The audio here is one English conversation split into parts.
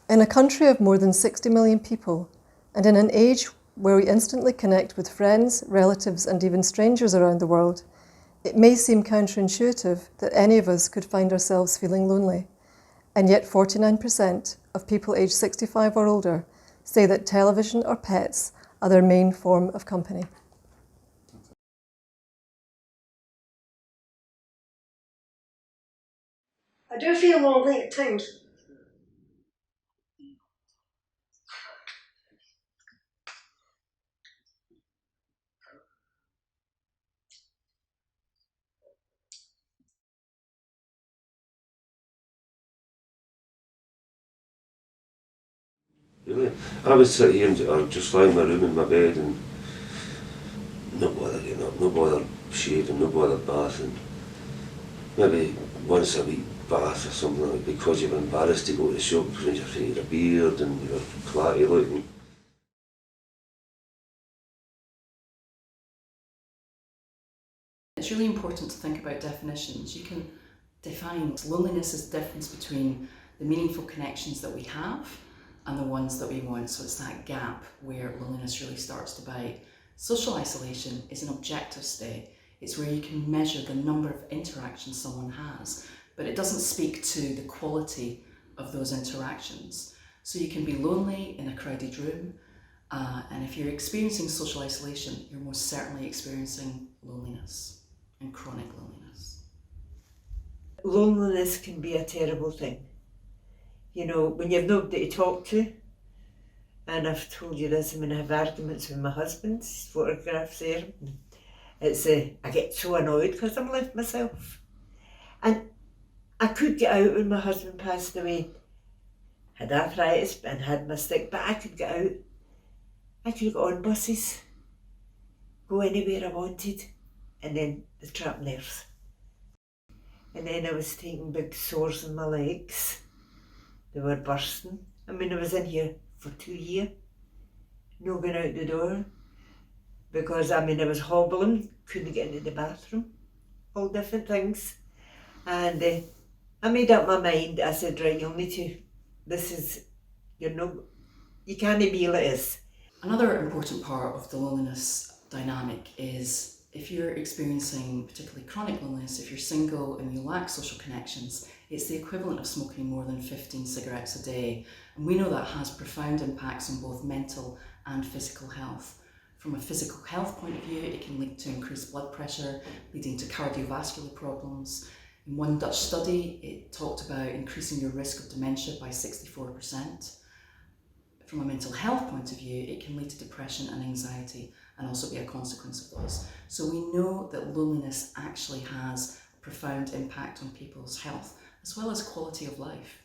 In a country of more than 60 million people, and in an age where we instantly connect with friends, relatives, and even strangers around the world, it may seem counterintuitive that any of us could find ourselves feeling lonely. And yet 49% of people aged 65 or older say that television or pets are their main form of company. I do feel lonely at times. Really? I would sit here and or just lie in my room in my bed and no bother getting up, no bother shaving, no bother bathing. Maybe once a week bath or something like that because you're embarrassed to go to the shop because you're afraid of your beard and you're clatty looking. It's really important to think about definitions. You can define loneliness as the difference between the meaningful connections that we have and the ones that we want. So it's that gap where loneliness really starts to bite. Social isolation is an objective state. It's where you can measure the number of interactions someone has, but it doesn't speak to the quality of those interactions. So you can be lonely in a crowded room, and if you're experiencing social isolation, you're most certainly experiencing loneliness and chronic loneliness. Loneliness can be a terrible thing. You know, when you've nobody to talk to, and I've told you this, I mean, I have arguments with my husband, his photographs there. It's I get so annoyed because I'm left myself. And I could get out when my husband passed away. Had arthritis and had my stick, but I could get out. I could go on buses, go anywhere I wanted, and then the trapped nerves. And then I was taking big sores in my legs. They were bursting. I mean, I was in here for 2 years, no going out the door, because I mean, I was hobbling, couldn't get into the bathroom, all different things. And I made up my mind. I said, right, you'll need to, you can't be like this. Another important part of the loneliness dynamic is if you're experiencing particularly chronic loneliness, if you're single and you lack social connections, it's the equivalent of smoking more than 15 cigarettes a day. And we know that has profound impacts on both mental and physical health. From a physical health point of view, it can lead to increased blood pressure, leading to cardiovascular problems. In one Dutch study, it talked about increasing your risk of dementia by 64%. From a mental health point of view, it can lead to depression and anxiety and also be a consequence of those. So we know that loneliness actually has a profound impact on people's health as well as quality of life.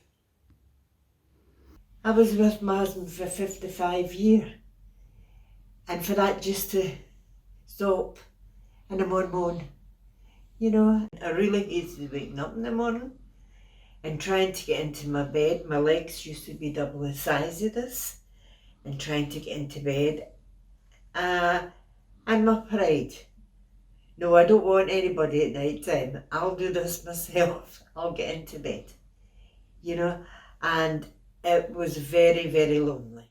I was with my husband for 55 years, and for that just to stop and I'm on my own. You know, I really hated waking up in the morning and trying to get into my bed. My legs used to be double the size of this, and trying to get into bed. And my pride. No, I don't want anybody at night time. I'll do this myself. I'll get into bed. You know, and it was very, very lonely.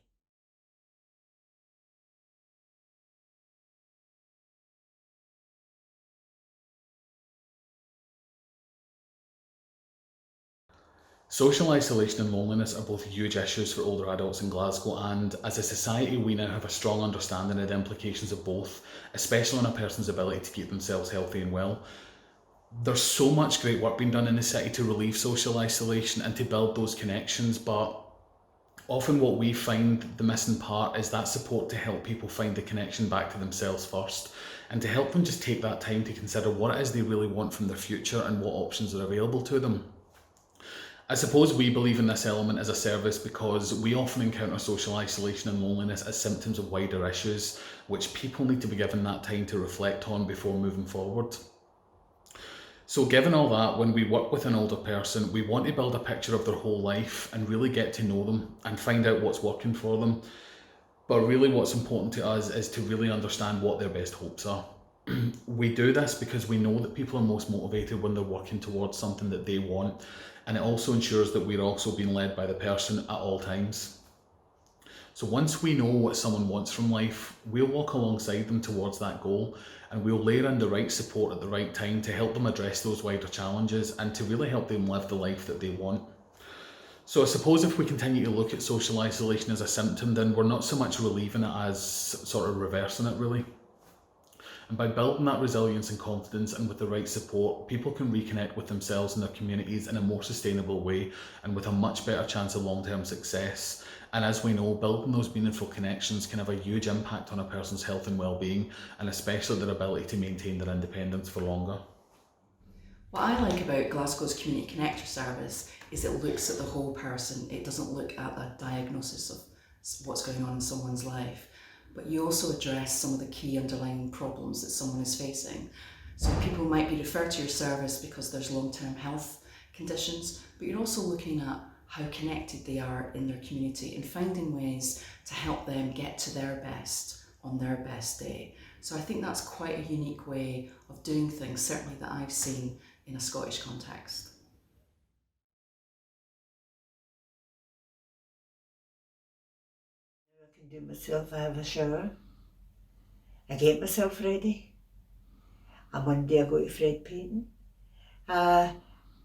Social isolation and loneliness are both huge issues for older adults in Glasgow, and as a society we now have a strong understanding of the implications of both, especially on a person's ability to keep themselves healthy and well. There's so much great work being done in the city to relieve social isolation and to build those connections, but often what we find the missing part is that support to help people find the connection back to themselves first, and to help them just take that time to consider what it is they really want from their future and what options are available to them. I suppose we believe in this element as a service because we often encounter social isolation and loneliness as symptoms of wider issues, which people need to be given that time to reflect on before moving forward. So given all that, when we work with an older person, we want to build a picture of their whole life and really get to know them and find out what's working for them. But really what's important to us is to really understand what their best hopes are. We do this because we know that people are most motivated when they're working towards something that they want, and it also ensures that we're also being led by the person at all times. So once we know what someone wants from life, we'll walk alongside them towards that goal, and we'll layer in the right support at the right time to help them address those wider challenges and to really help them live the life that they want. So I suppose if we continue to look at social isolation as a symptom, then we're not so much relieving it as sort of reversing it, really. And by building that resilience and confidence, and with the right support, people can reconnect with themselves and their communities in a more sustainable way and with a much better chance of long-term success. And as we know, building those meaningful connections can have a huge impact on a person's health and well-being, and especially their ability to maintain their independence for longer. What I like about Glasgow's Community Connector service is it looks at the whole person. It doesn't look at a diagnosis of what's going on in someone's life, but you also address some of the key underlying problems that someone is facing. So people might be referred to your service because there's long-term health conditions, but you're also looking at how connected they are in their community and finding ways to help them get to their best on their best day. So I think that's quite a unique way of doing things, certainly that I've seen in a Scottish context. I can do myself, I have a shower, I get myself ready, and one day I go to Fred painting, and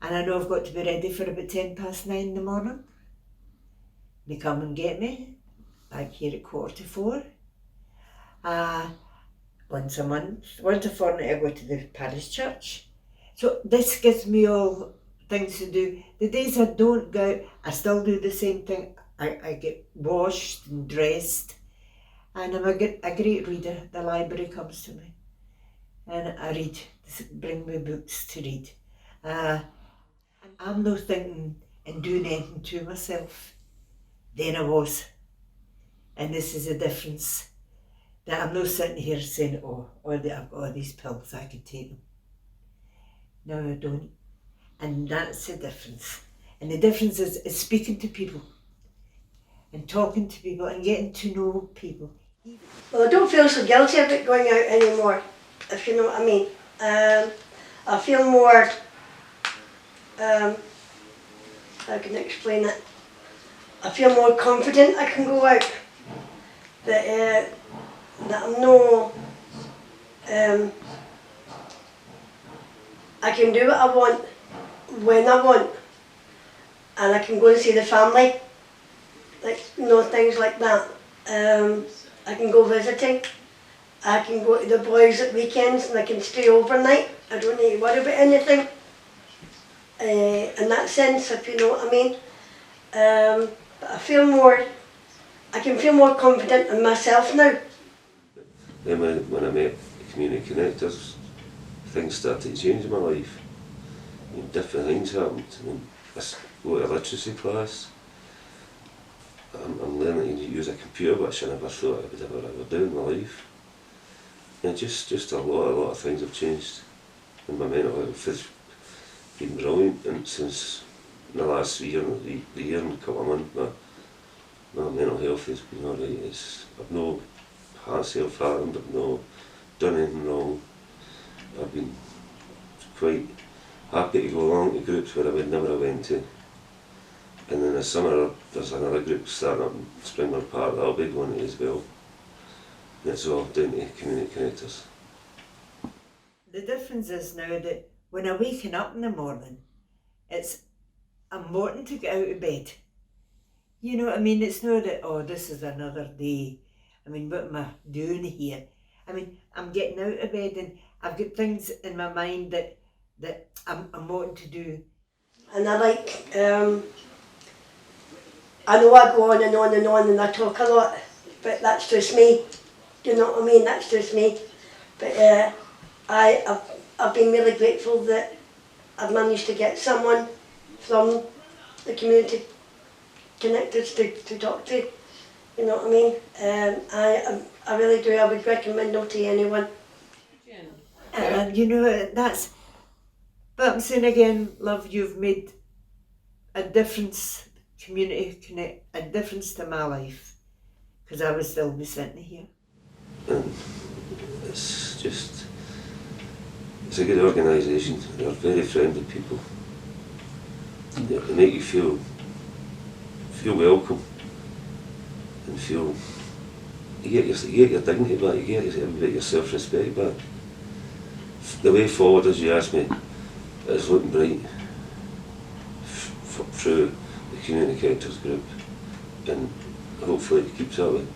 I know I've got to be ready for about 9:10 in the morning. They come and get me, back here at 3:45. Once a month, once a fortnight I go to the parish church. So this gives me all things to do. The days I don't go out, I still do the same thing. I get washed and dressed, and I'm a great reader. The library comes to me, and I read, bring me books to read. I'm not thinking and doing anything to myself. Then I was, and this is a difference. That I'm not sitting here saying, I've got all these pills, I could take them. No, I don't. And that's the difference. And the difference is speaking to people and talking to people and getting to know people. Well, I don't feel so guilty about going out anymore, if you know what I mean. I feel more, how can I explain it? I feel more confident I can go out. That I'm no, I can do what I want, when I want, and I can go and see the family, like, things like that. I can go visiting, I can go to the boys at weekends and I can stay overnight. I don't need to worry about anything, in that sense, if you know what I mean. But I can feel more confident in myself now. Then when I met the community connectors, things started to change in my life. Different things happened. I go to a literacy class. I'm learning to use a computer, which I never thought I would ever do in my life. And just a lot of things have changed. And my mental health has been brilliant. And since the last year and a couple of months, my mental health has been alright. I've no hard self-harmed, I've no done anything wrong. I've been quite happy to go along to groups where I would never have went to. And in the summer there's another group starting up in Springburn Park that I'll be going to as well. And it's all down to community connectors. The difference is now that when I'm waking up in the morning, I'm wanting to get out of bed. You know what I mean? It's not that, this is another day. I mean, what am I doing here? I mean, I'm getting out of bed and I've got things in my mind that I'm wanting to do. And I like, I know I go on and on and on and I talk a lot, but that's just me. You know what I mean? That's just me. But I've been really grateful that I've managed to get someone from the community connectors to talk to. You know what I mean? I really do. I would recommend them to anyone. And you know, but I'm saying again, love, you've made a difference, a difference to my life, because I would still be sitting here. And it's just It's a good organisation. They're very friendly people. They make you feel welcome and feel you get your dignity back. You get a bit of your self-respect back. The way forward, as you asked me, is looking bright through the community characters group, and hopefully it keeps that way.